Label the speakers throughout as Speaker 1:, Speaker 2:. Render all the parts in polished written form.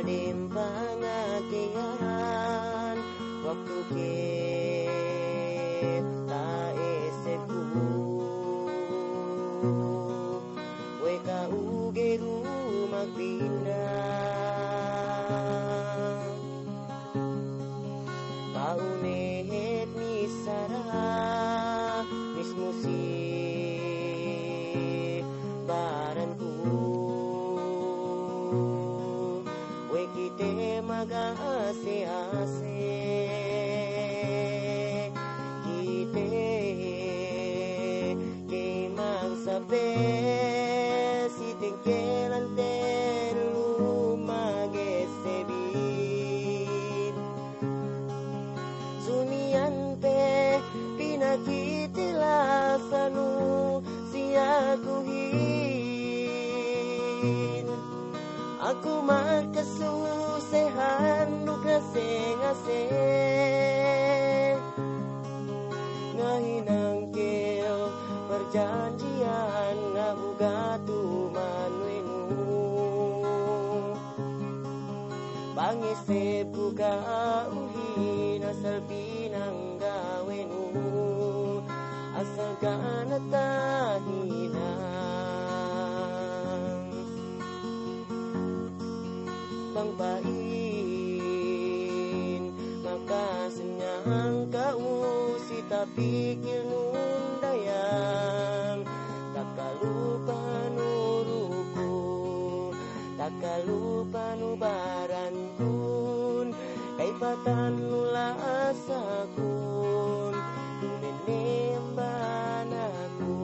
Speaker 1: Adim pangatian waktu kita eseku weka ugeru magpindah paunehet misara mismusi baranku wekite magase-ase kite ke magsabe si tengkelan telu magesebin sunian pe pinakitilasanu siyakuhin aku makasusehan nukase-ngase ngahinang keo perjanjian ngabugatu manwenu pangisip buka uhin asal pinanggawenu asal ganatahinang pangpain makasenyang kausi tapikil nundayang takalupa nuruku takalupa nubarantun kay patan nula asakun tunenemban aku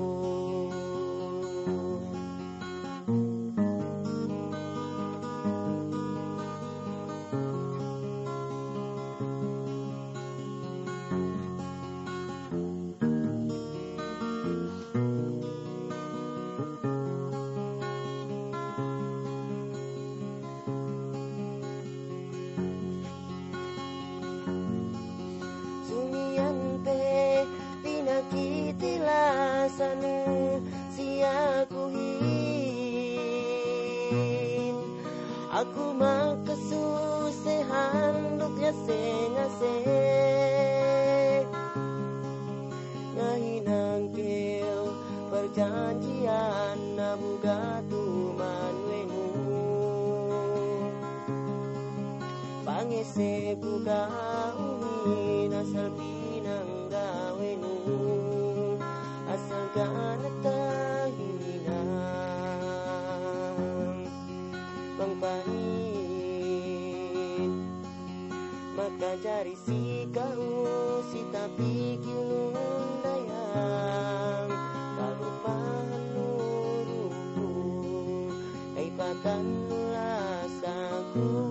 Speaker 1: pinakitilasanu siyakuhin aku makasusehan nukase-ngase ngahinang keo perjanjian nabugatu manwenu pangese buka umin asal pinanggawenu asal ganatahinang pangpain makajari si kau si tapikil nundayang kalupahan nuruku kay patan rasaku